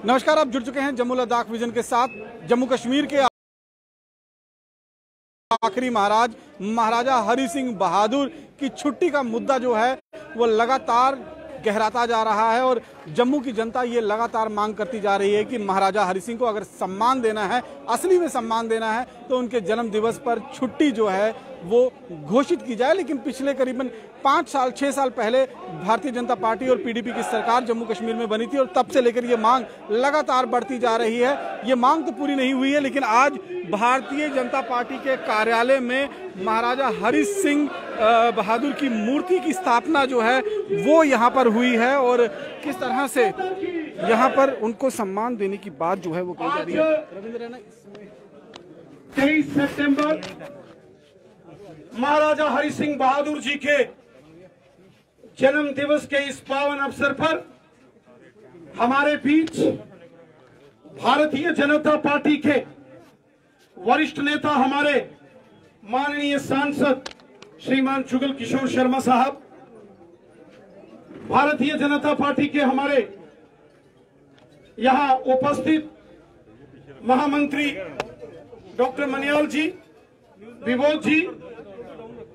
नमस्कार, आप जुड़ चुके हैं जम्मू लद्दाख विजन के साथ। जम्मू कश्मीर के आखिरी महाराजा हरि सिंह बहादुर की छुट्टी का मुद्दा जो है वो लगातार गहराता जा रहा है और जम्मू की जनता ये लगातार मांग करती जा रही है कि महाराजा हरि सिंह को अगर सम्मान देना है, असली में सम्मान देना है, तो उनके जन्म दिवस पर छुट्टी जो है वो घोषित की जाए। लेकिन पिछले करीबन 6 साल पहले भारतीय जनता पार्टी और पीडीपी की सरकार जम्मू कश्मीर में बनी थी और तब से लेकर ये मांग लगातार बढ़ती जा रही है। ये मांग तो पूरी नहीं हुई है, लेकिन आज भारतीय जनता पार्टी के कार्यालय में महाराजा हरि सिंह बहादुर की मूर्ति की स्थापना जो है वो यहाँ पर हुई है और किस तरह से यहाँ पर उनको सम्मान देने की बात जो है वो कही जा रही है। रविंद्र ने 23 सितंबर महाराजा हरि सिंह बहादुर जी के जन्म दिवस के इस पावन अवसर पर हमारे बीच भारतीय जनता पार्टी के वरिष्ठ नेता, हमारे माननीय सांसद श्रीमान जुगल किशोर शर्मा साहब, भारतीय जनता पार्टी के हमारे यहां उपस्थित महामंत्री डॉक्टर मनियाल जी, विबोध जी,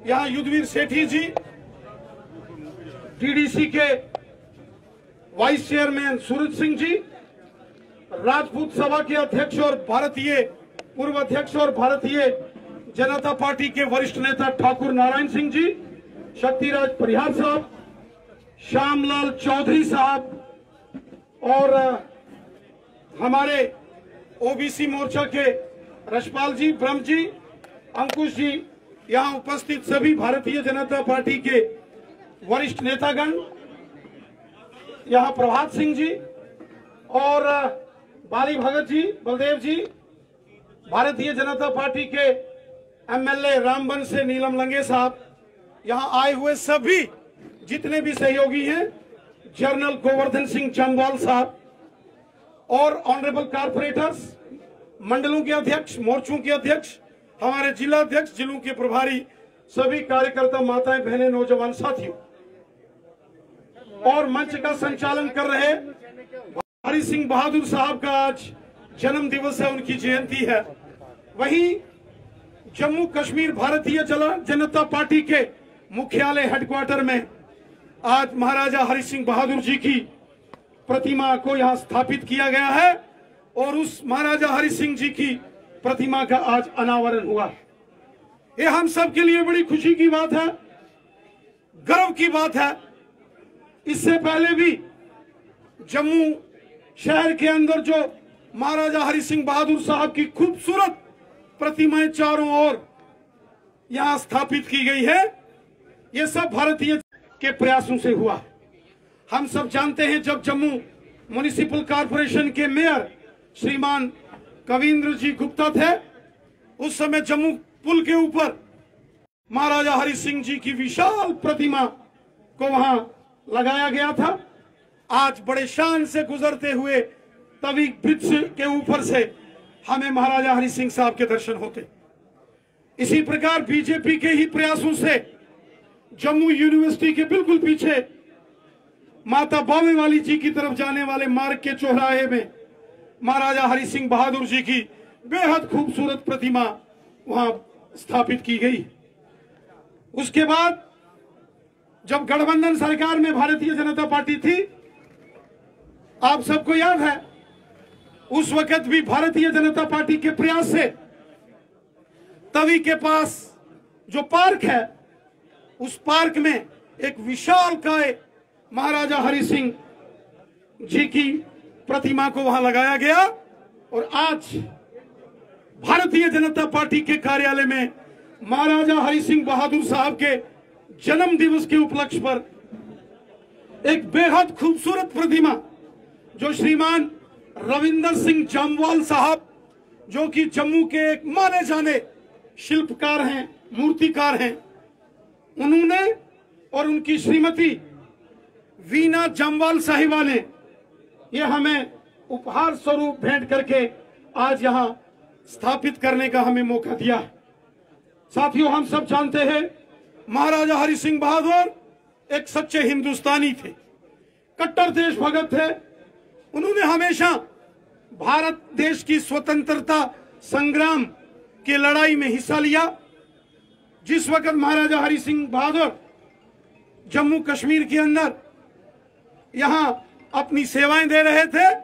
यहां युद्धवीर सेठी जी, टीडीसी के वाइस चेयरमैन सूरज सिंह जी, राजपूत सभा के अध्यक्ष और पूर्व अध्यक्ष और भारतीय जनता पार्टी के वरिष्ठ नेता ठाकुर नारायण सिंह जी, शक्तिराज परिहार साहब, श्यामलाल चौधरी साहब और हमारे ओबीसी मोर्चा के रशपाल जी, ब्रह्म जी, अंकुश जी, यहां उपस्थित सभी भारतीय जनता पार्टी के वरिष्ठ नेतागण, यहां प्रभात सिंह जी और बाली भगत जी, बलदेव जी, भारतीय जनता पार्टी के एमएलए रामबन से नीलम लंगे साहब, यहां आए हुए सभी जितने भी सहयोगी हैं, जनरल गोवर्धन सिंह चंदवाल साहब और ऑनरेबल कारपोरेटर्स, मंडलों के अध्यक्ष, मोर्चों के अध्यक्ष, हमारे जिला अध्यक्ष, जिलों के प्रभारी, सभी कार्यकर्ता, माताएं, बहनें, नौजवान साथियों और मंच का संचालन कर रहे हरि सिंह बहादुर साहब का आज जन्म दिवस है, उनकी जयंती है। वहीं जम्मू कश्मीर भारतीय जनता पार्टी के मुख्यालय हेडक्वार्टर में आज महाराजा हरि सिंह बहादुर जी की प्रतिमा को यहां स्थापित किया गया है और उस महाराजा हरि सिंह जी की प्रतिमा का आज अनावरण हुआ। ये हम सब के लिए बड़ी खुशी की बात है, गर्व की बात है। इससे पहले भी जम्मू शहर के अंदर जो महाराजा हरि सिंह बहादुर साहब की खूबसूरत प्रतिमाएं चारों ओर यहां स्थापित की गई है, ये सब भारतीय के प्रयासों से हुआ। हम सब जानते हैं, जब जम्मू म्युनिसिपल कॉर्पोरेशन के मेयर श्रीमान कविंद्र जी गुप्ता थे, उस समय जम्मू पुल के ऊपर महाराजा हरि सिंह जी की विशाल प्रतिमा को वहां लगाया गया था। आज बड़े शान से गुजरते हुए तवी ब्रिज के ऊपर से हमें महाराजा हरि सिंह साहब के दर्शन होते। इसी प्रकार बीजेपी के ही प्रयासों से जम्मू यूनिवर्सिटी के बिल्कुल पीछे माता बावे वाली जी की तरफ जाने वाले मार्ग के चौराहे में महाराजा हरि सिंह बहादुर जी की बेहद खूबसूरत प्रतिमा वहां स्थापित की गई। उसके बाद जब गठबंधन सरकार में भारतीय जनता पार्टी थी, आप सबको याद है, उस वक्त भी भारतीय जनता पार्टी के प्रयास से तवी के पास जो पार्क है, उस पार्क में एक विशालकाय महाराजा हरि सिंह जी की प्रतिमा को वहां लगाया गया और आज भारतीय जनता पार्टी के कार्यालय में महाराजा हरि सिंह बहादुर साहब के जन्म दिवस के उपलक्ष्य पर एक बेहद खूबसूरत प्रतिमा जो श्रीमान रविंदर सिंह जामवाल साहब, जो कि जम्मू के एक माने जाने शिल्पकार हैं, मूर्तिकार हैं, उन्होंने और उनकी श्रीमती वीना जामवाल साहिबा ने ये हमें उपहार स्वरूप भेंट करके आज यहां स्थापित करने का हमें मौका दिया। साथियों, हम सब जानते हैं महाराजा हरि सिंह बहादुर एक सच्चे हिंदुस्तानी थे, कट्टर देशभक्त थे। उन्होंने हमेशा भारत देश की स्वतंत्रता संग्राम की लड़ाई में हिस्सा लिया। जिस वक्त महाराजा हरि सिंह बहादुर जम्मू कश्मीर के अंदर यहां अपनी सेवाएं दे रहे थे,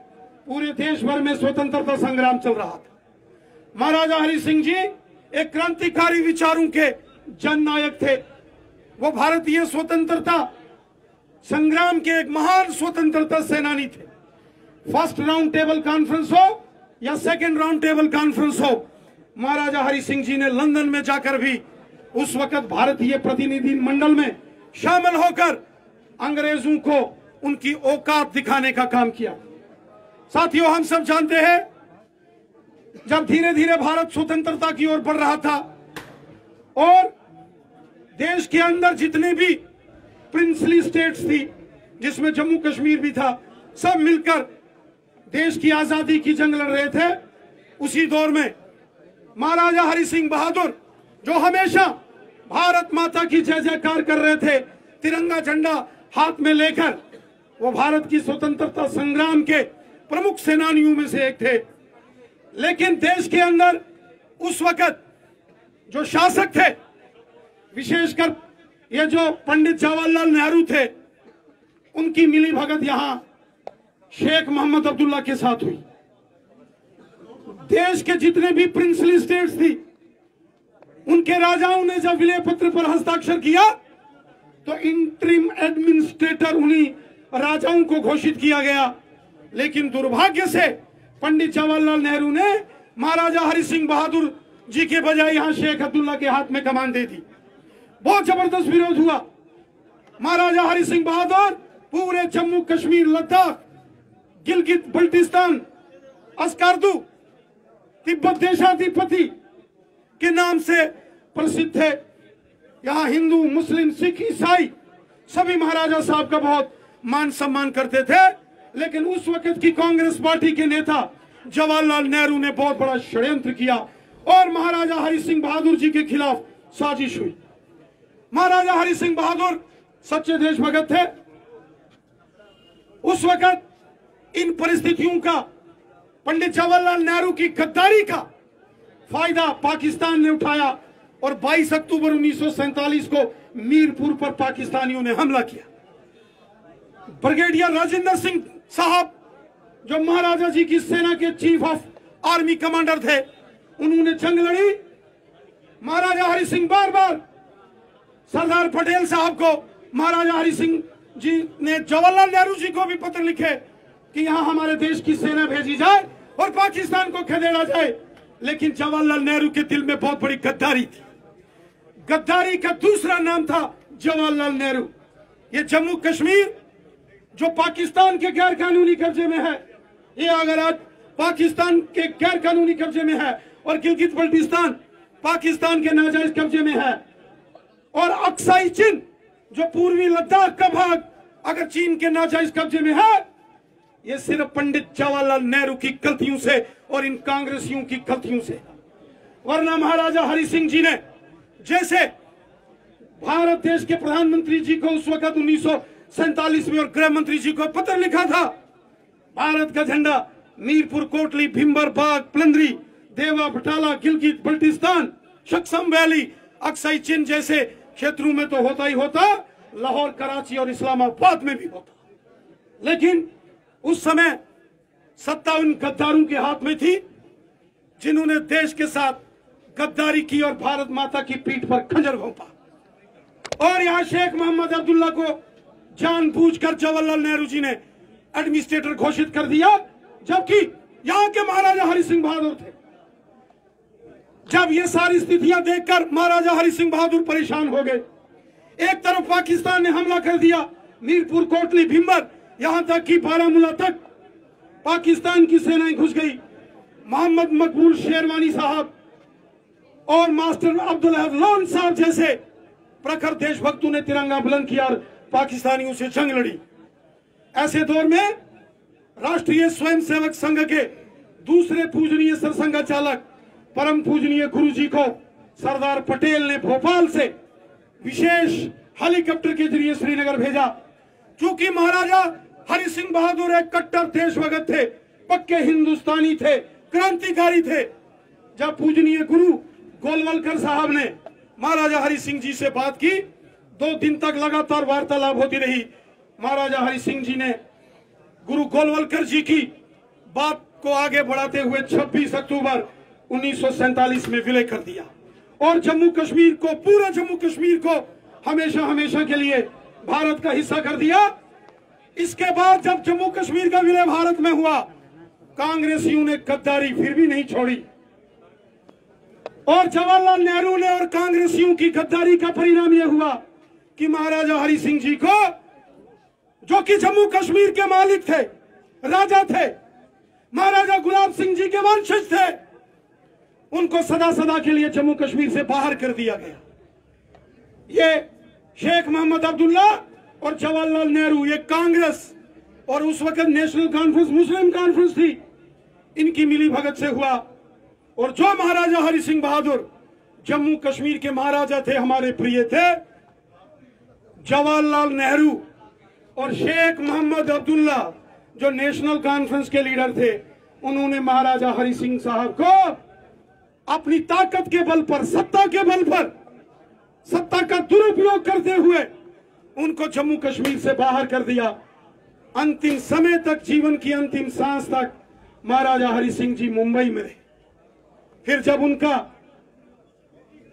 पूरे देश भर में स्वतंत्रता संग्राम चल रहा था। महाराजा हरि सिंह जी एक क्रांतिकारी विचारों के जननायक थे। वो भारतीय स्वतंत्रता संग्राम के एक महान स्वतंत्रता सेनानी थे। फर्स्ट राउंड टेबल कॉन्फ्रेंस हो या सेकंड राउंड टेबल कॉन्फ्रेंस हो, महाराजा हरि सिंह जी ने लंदन में जाकर भी उस वक्त भारतीय प्रतिनिधि मंडल में शामिल होकर अंग्रेजों को उनकी औकात दिखाने का काम किया। साथियों, हम सब जानते हैं जब धीरे धीरे भारत स्वतंत्रता की ओर बढ़ रहा था और देश के अंदर जितने भी प्रिंसली स्टेट्स थी, जिसमें जम्मू कश्मीर भी था, सब मिलकर देश की आजादी की जंग लड़ रहे थे। उसी दौर में महाराजा हरि सिंह बहादुर, जो हमेशा भारत माता की जय जयकार कर रहे थे, तिरंगा झंडा हाथ में लेकर, वो भारत की स्वतंत्रता संग्राम के प्रमुख सेनानियों में से एक थे। लेकिन देश के अंदर उस वक्त जो शासक थे, विशेषकर ये जो पंडित जवाहरलाल नेहरू थे, उनकी मिली भगत यहां शेख मोहम्मद अब्दुल्ला के साथ हुई। देश के जितने भी प्रिंसली स्टेट्स थी, उनके राजाओं ने जब विलय पत्र पर हस्ताक्षर किया तो इंटरिम एडमिनिस्ट्रेटर उन्हीं राजाओं को घोषित किया गया। लेकिन दुर्भाग्य से पंडित जवाहरलाल नेहरू ने महाराजा हरि सिंह बहादुर जी के बजाय यहां शेख अब्दुल्ला के हाथ में कमान दे दी। बहुत जबरदस्त विरोध हुआ। महाराजा हरि सिंह बहादुर पूरे जम्मू कश्मीर, लद्दाख, गिलगित बल्टिस्तान, अस्कारदू, तिब्बत देशाधिपति के नाम से प्रसिद्ध थे। यहाँ हिंदू, मुस्लिम, सिख, ईसाई सभी महाराजा साहब का बहुत मान सम्मान करते थे। लेकिन उस वक्त की कांग्रेस पार्टी के नेता जवाहरलाल नेहरू ने बहुत बड़ा षड्यंत्र किया और महाराजा हरि सिंह बहादुर जी के खिलाफ साजिश हुई। महाराजा हरि सिंह बहादुर सच्चे देशभक्त थे। उस वक्त इन परिस्थितियों का, पंडित जवाहरलाल नेहरू की गद्दारी का फायदा पाकिस्तान ने उठाया और 22 अक्टूबर 1947 को मीरपुर पर पाकिस्तानियों ने हमला किया। ब्रिगेडियर राजेंद्र सिंह साहब, जो महाराजा जी की सेना के चीफ ऑफ आर्मी कमांडर थे, उन्होंने जंग लड़ी। महाराजा हरि सिंह बार बार सरदार पटेल साहब को, महाराजा हरि सिंह जी ने जवाहरलाल नेहरू जी को भी पत्र लिखे कि यहां हमारे देश की सेना भेजी जाए और पाकिस्तान को खदेड़ा जाए। लेकिन जवाहरलाल नेहरू के दिल में बहुत बड़ी गद्दारी थी। गद्दारी का दूसरा नाम था जवाहरलाल नेहरू। ये जम्मू कश्मीर जो पाकिस्तान के गैर कानूनी कब्जे में है, ये अगर आज पाकिस्तान के गैर कानूनी कब्जे में है और गिलगित बल्टिस्तान पाकिस्तान के नाजायज कब्जे में है, और अक्साई चीन जो पूर्वी लद्दाख का भाग अगर चीन के नाजायज कब्जे में है, ये सिर्फ पंडित जवाहरलाल नेहरू की गलतियों से और इन कांग्रेसियों की गलतियों से। वरना महाराजा हरि सिंह जी ने जैसे भारत देश के प्रधानमंत्री जी को उस वक्त 1947 में और गृह मंत्री जी को पत्र लिखा था, भारत का झंडा मीरपुर, कोटली, भिम्बर, बाग, प्लंदरी, देवा, बटाला, गिलगित बल्टिस्तान, शक्सम वैली, अक्साई चीन जैसे क्षेत्रों में तो होता ही होता, लाहौर, कराची और इस्लामाबाद में भी होता। लेकिन उस समय सत्ता उन गद्दारों के हाथ में थी जिन्होंने देश के साथ गद्दारी की और भारत माता की पीठ पर खंजर घोंपा। और यहां शेख मोहम्मद अब्दुल्ला को जानबूझकर जवाहरलाल नेहरू जी ने एडमिनिस्ट्रेटर घोषित कर दिया, जबकि यहां के महाराजा हरि सिंह बहादुर थे। जब ये सारी स्थितियां देखकर महाराजा हरि सिंह बहादुर परेशान हो गए। एक तरफ पाकिस्तान ने हमला कर दिया, मीरपुर, कोटली, भिम्बर, यहां तक कि बारामूला तक पाकिस्तान की सेनाएं घुस गई। मोहम्मद मकबूल शेरवानी साहब और मास्टर अब्दुल अहद लोन साहब जैसे प्रखर देशभक्तों ने तिरंगा बुलंद किया और पाकिस्तानियों से जंग लड़ी। ऐसे दौर में राष्ट्रीय स्वयंसेवक संघ के दूसरे पूजनीय सरसंघ चालक परम पूजनीय गुरु जी को सरदार पटेल ने भोपाल से विशेष हेलीकॉप्टर के जरिए श्रीनगर भेजा। क्योंकि महाराजा हरि सिंह बहादुर एक कट्टर देशभक्त थे, पक्के हिंदुस्तानी थे, क्रांतिकारी थे। जब पूजनीय गुरु गोलवलकर साहब ने महाराजा हरि सिंह जी से बात की, 2 दिन तक लगातार वार्तालाप होती रही। महाराजा हरि सिंह जी ने गुरु गोलवलकर जी की बात को आगे बढ़ाते हुए 26 अक्टूबर 1947 में विलय कर दिया और जम्मू कश्मीर को, पूरा जम्मू कश्मीर को हमेशा हमेशा के लिए भारत का हिस्सा कर दिया। इसके बाद जब जम्मू कश्मीर का विलय भारत में हुआ, कांग्रेसियों ने गद्दारी फिर भी नहीं छोड़ी और जवाहरलाल नेहरू ने और कांग्रेसियों की गद्दारी का परिणाम यह हुआ कि महाराजा हरि सिंह जी को, जो कि जम्मू कश्मीर के मालिक थे, राजा थे, महाराजा गुलाब सिंह जी के वंशज थे, उनको सदा सदा के लिए जम्मू कश्मीर से बाहर कर दिया गया। ये शेख मोहम्मद अब्दुल्ला और जवाहरलाल नेहरू, ये कांग्रेस और उस वक्त नेशनल कॉन्फ्रेंस, मुस्लिम कॉन्फ्रेंस थी, इनकी मिली भगत से हुआ। और जो महाराजा हरि सिंह बहादुर जम्मू कश्मीर के महाराजा थे, हमारे प्रिय थे, जवाहरलाल नेहरू और शेख मोहम्मद अब्दुल्ला जो नेशनल कॉन्फ्रेंस के लीडर थे, उन्होंने महाराजा हरि सिंह साहब को अपनी ताकत के बल पर, सत्ता के बल पर, सत्ता का दुरुपयोग करते हुए उनको जम्मू कश्मीर से बाहर कर दिया। अंतिम समय तक, जीवन की अंतिम सांस तक महाराजा हरि सिंह जी मुंबई में रहे। फिर जब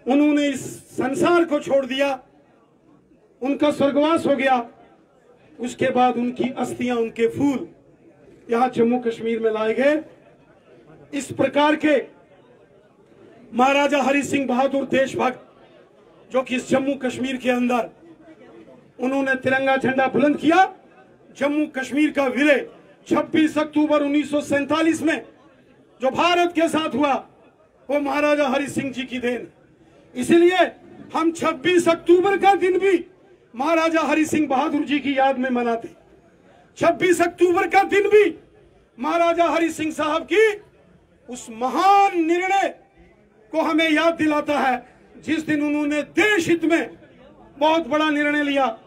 उन्होंने इस संसार को छोड़ दिया, उनका स्वर्गवास हो गया, उसके बाद उनकी अस्थियां, उनके फूल यहां जम्मू कश्मीर में लाए गए। इस प्रकार के महाराजा हरि सिंह बहादुर देशभक्त, जो कि इस जम्मू कश्मीर के अंदर उन्होंने तिरंगा झंडा बुलंद किया। जम्मू कश्मीर का विलय 26 अक्टूबर 1947 में जो भारत के साथ हुआ, वो महाराजा हरि सिंह जी की देन। इसलिए हम 26 अक्टूबर का दिन भी महाराजा हरि सिंह बहादुर जी की याद में मनाते। 26 अक्टूबर का दिन भी महाराजा हरि सिंह साहब की उस महान निर्णय को हमें याद दिलाता है, जिस दिन उन्होंने देश हित में बहुत बड़ा निर्णय लिया।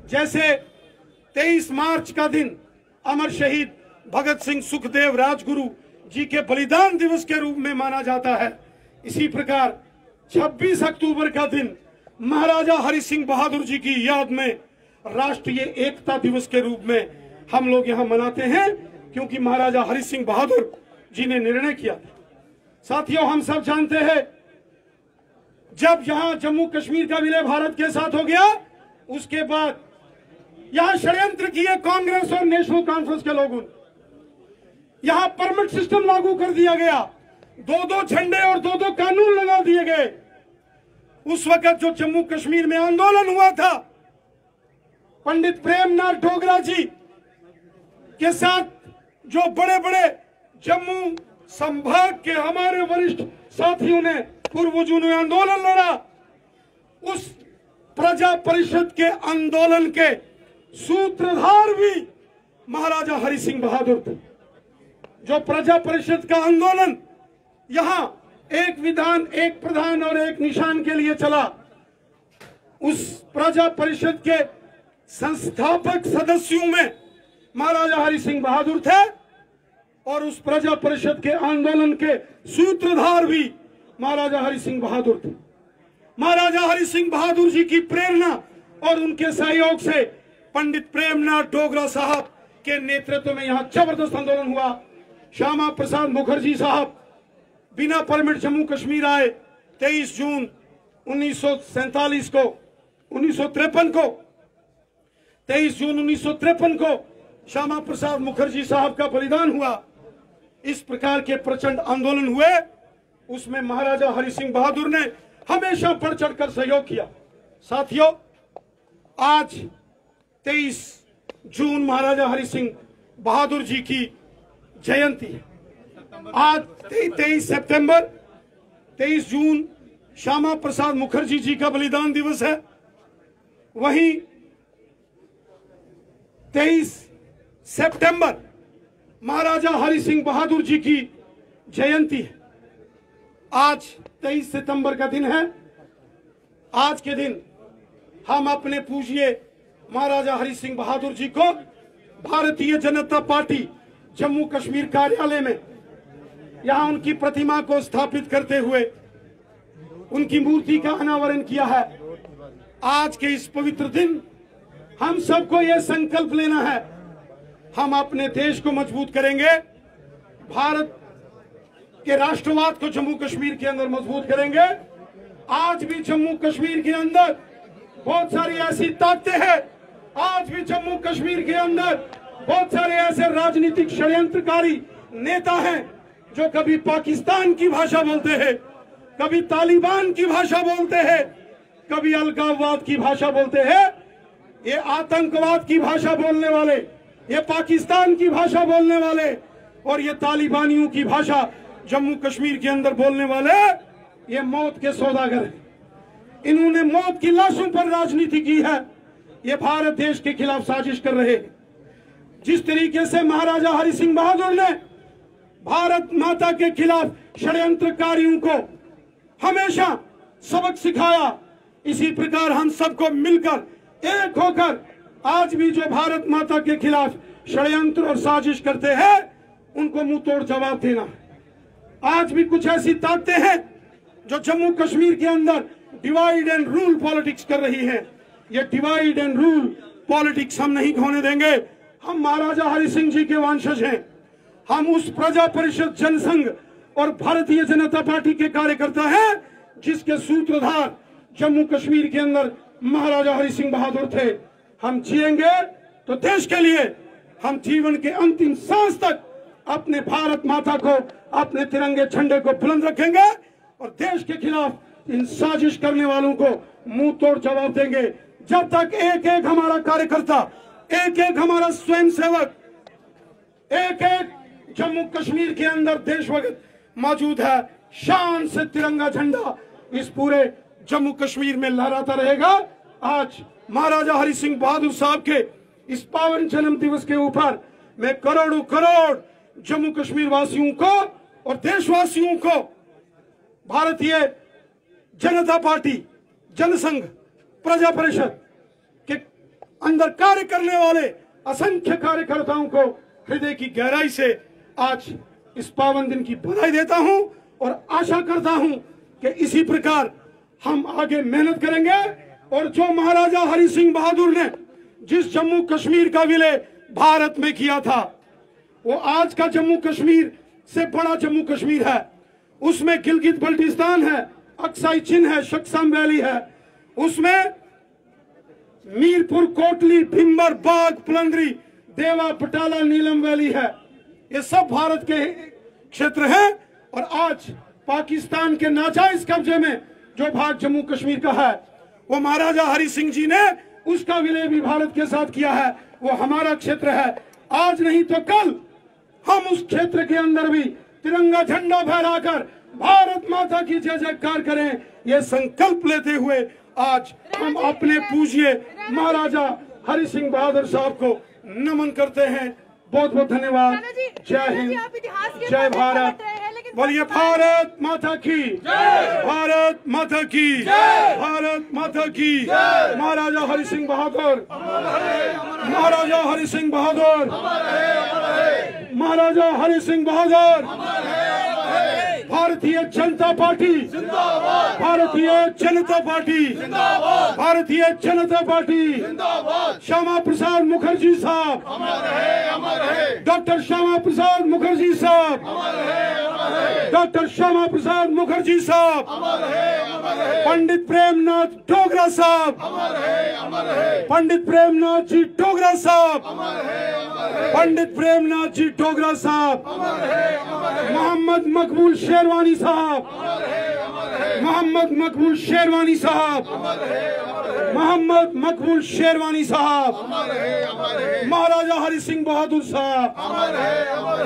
जैसे 23 मार्च का दिन अमर शहीद भगत सिंह, सुखदेव, राजगुरु जी के बलिदान दिवस के रूप में माना जाता है, इसी प्रकार 26 अक्टूबर का दिन महाराजा हरि सिंह बहादुर जी की याद में राष्ट्रीय एकता दिवस के रूप में हम लोग यहाँ मनाते हैं, क्योंकि महाराजा हरि सिंह बहादुर जी ने निर्णय किया था। साथियों, हम सब जानते हैं, जब यहां जम्मू कश्मीर का विलय भारत के साथ हो गया, उसके बाद यहां षड्यंत्र किए कांग्रेस और नेशनल कॉन्फ्रेंस के लोगों ने। यहां परमिट सिस्टम लागू कर दिया गया, 2-2 झंडे और 2-2 कानून लगा दिए गए। उस वक्त जो जम्मू कश्मीर में आंदोलन हुआ था, पंडित प्रेमनाथ डोगरा जी के साथ जो बड़े बड़े जम्मू संभाग के हमारे वरिष्ठ साथियों ने, पूर्वजों ने आंदोलन लड़ा, उस प्रजा परिषद के आंदोलन के सूत्रधार भी महाराजा हरि सिंह बहादुर थे। जो प्रजा परिषद का आंदोलन यहां एक विधान, एक प्रधान और एक निशान के लिए चला, उस प्रजा परिषद के संस्थापक सदस्यों में महाराजा हरि सिंह बहादुर थे और उस प्रजा परिषद के आंदोलन के सूत्रधार भी महाराजा हरि सिंह बहादुर थे। महाराजा हरि सिंह बहादुर जी की प्रेरणा और उनके सहयोग से पंडित प्रेमनाथ डोगरा साहब के नेतृत्व में यहाँ जबरदस्त आंदोलन हुआ। श्यामा प्रसाद मुखर्जी साहब बिना परमिट जम्मू कश्मीर आए। 23 जून 1947 को 1953 को 23 जून 1953 को श्यामा प्रसाद मुखर्जी साहब का बलिदान हुआ। इस प्रकार के प्रचंड आंदोलन हुए, उसमें महाराजा हरि सिंह बहादुर ने हमेशा बढ़ चढ़कर सहयोग किया। साथियों, आज 23 जून महाराजा हरि सिंह बहादुर जी की जयंती है। आज 23 सितंबर, 23 जून श्यामा प्रसाद मुखर्जी जी का बलिदान दिवस है। वहीं 23 सितंबर महाराजा हरि सिंह बहादुर जी की जयंती है। आज 23 सितंबर का दिन है। आज के दिन हम अपने पूज्य महाराजा हरि सिंह बहादुर जी को भारतीय जनता पार्टी जम्मू कश्मीर कार्यालय में यहाँ उनकी प्रतिमा को स्थापित करते हुए उनकी मूर्ति का अनावरण किया है। आज के इस पवित्र दिन हम सबको यह संकल्प लेना है, हम अपने देश को मजबूत करेंगे, भारत के राष्ट्रवाद को जम्मू कश्मीर के अंदर मजबूत करेंगे। आज भी जम्मू कश्मीर के अंदर बहुत सारी ऐसी ताकतें हैं, आज भी जम्मू कश्मीर के अंदर बहुत सारे ऐसे राजनीतिक षड्यंत्रकारी नेता हैं जो कभी पाकिस्तान की भाषा बोलते हैं, कभी तालिबान की भाषा बोलते हैं, कभी अलगाववाद की भाषा बोलते हैं। ये आतंकवाद की भाषा बोलने वाले, ये पाकिस्तान की भाषा बोलने वाले और ये तालिबानियों की भाषा जम्मू कश्मीर के अंदर बोलने वाले, ये मौत के सौदागर हैं। इन्होंने मौत की लाशों पर राजनीति की है। ये भारत देश के खिलाफ साजिश कर रहे हैं। जिस तरीके से महाराजा हरि सिंह बहादुर ने भारत माता के खिलाफ षड्यंत्रकारियों को हमेशा सबक सिखाया, इसी प्रकार हम सबको मिलकर एक होकर आज भी जो भारत माता के खिलाफ षड्यंत्र और साजिश करते हैं उनको मुंह तोड़ जवाब देना है। आज भी कुछ ऐसी ताकतें हैं जो जम्मू कश्मीर के अंदर डिवाइड एंड रूल पॉलिटिक्स कर रही है। ये डिवाइड एंड रूल पॉलिटिक्स हम नहीं होने देंगे। हम महाराजा हरि सिंह जी के वंशज हैं, हम उस प्रजा परिषद जनसंघ और भारतीय जनता पार्टी के कार्यकर्ता हैं जिसके सूत्रधार जम्मू कश्मीर के अंदर महाराजा हरि सिंह बहादुर थे। हम जिएंगे तो देश के लिए, हम जीवन के अंतिम सांस तक अपने भारत माता को, अपने तिरंगे झंडे को बुलंद रखेंगे और देश के खिलाफ इन साजिश करने वालों को मुंह तोड़ जवाब देंगे। जब तक एक एक हमारा कार्यकर्ता, एक एक हमारा स्वयंसेवक, एक एक जम्मू कश्मीर के अंदर देशभक्त मौजूद है, शान से तिरंगा झंडा इस पूरे जम्मू कश्मीर में लहराता रहेगा। आज महाराजा हरि सिंह बहादुर साहब के इस पावन जन्म दिवस के ऊपर मैं करोड़ों करोड़ जम्मू कश्मीर वासियों को और देशवासियों को भारतीय जनता पार्टी, जनसंघ, प्रजा परिषद के अंदर कार्य करने वाले असंख्य कार्यकर्ताओं को हृदय की गहराई से आज इस पावन दिन की बधाई देता हूं और आशा करता हूं कि इसी प्रकार हम आगे मेहनत करेंगे और जो महाराजा हरि सिंह बहादुर ने जिस जम्मू कश्मीर का विलय भारत में किया था, वो आज का जम्मू कश्मीर से बड़ा जम्मू कश्मीर है। उसमें गिलगित बल्टिस्तान है, अक्साई चिन है, शक्सम वैली है, उसमें मीरपुर, कोटली, भिम्बर, बाग, पुलंदरी, देवा, बटाला, नीलम वैली है। ये सब भारत के क्षेत्र हैं और आज पाकिस्तान के नाजायज कब्जे में जो भाग जम्मू कश्मीर का है वो महाराजा हरि सिंह जी ने उसका विलय भी भारत के साथ किया है। वो हमारा क्षेत्र है। आज नहीं तो कल हम उस क्षेत्र के अंदर भी तिरंगा झंडा फहराकर भारत माता की जय जयकार करें, ये संकल्प लेते हुए आज हम अपने पूज्य महाराजा हरि सिंह बहादुर साहब को नमन करते हैं। बहुत बहुत धन्यवाद। जय हिंद, जय भारत। बोलिए भारत माता की, भारत माता की, भारत माता की। महाराजा हरि सिंह बहादुर, महाराजा हरि सिंह बहादुर, महाराजा Hari Singh Bahadur. Bharatiya Janata party, Bharatiya Janata party, Bharatiya Janata party. Shyama Prasad Mukherjee साहब, डॉक्टर श्यामा प्रसाद मुखर्जी साहब, डॉक्टर श्यामा प्रसाद मुखर्जी साहब, पंडित प्रेमनाथ डोगरा साहब, पंडित प्रेमनाथ जी डोगरा साहब, पंडित प्रेमनाथ जी डोगरा साहब, मोहम्मद मकबूल शेरवानी साहब, मोहम्मद मकबूल शेरवानी साहब, मोहम्मद मकबूल शेरवानी साहब, महाराजा हरि सिंह बहादुर साहब।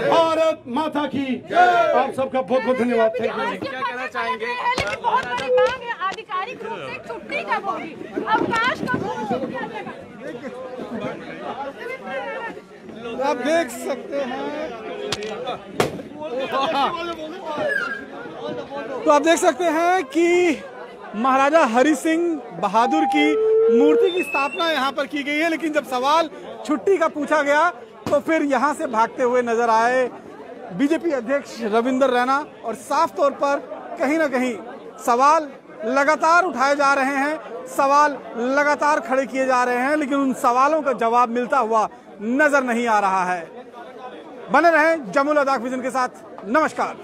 भारत माता की। आप सबका बहुत बहुत धन्यवाद। क्या कहना चाहेंगे? लेकिन बहुत बड़ी मांग है आधिकारिक रूप से छुट्टी कब होगी, अवकाश कब होगा? आप देख सकते हैं, तो आप देख सकते हैं कि महाराजा हरि सिंह बहादुर की मूर्ति की स्थापना यहाँ पर की गई है। लेकिन जब सवाल छुट्टी का पूछा गया तो फिर यहां से भागते हुए नजर आए बीजेपी अध्यक्ष रविंदर रैना। और साफ तौर पर कहीं ना कहीं सवाल लगातार उठाए जा रहे हैं, सवाल लगातार खड़े किए जा रहे हैं, लेकिन उन सवालों का जवाब मिलता हुआ नजर नहीं आ रहा है। बने रहें जम्मू लद्दाख विजन के साथ। नमस्कार।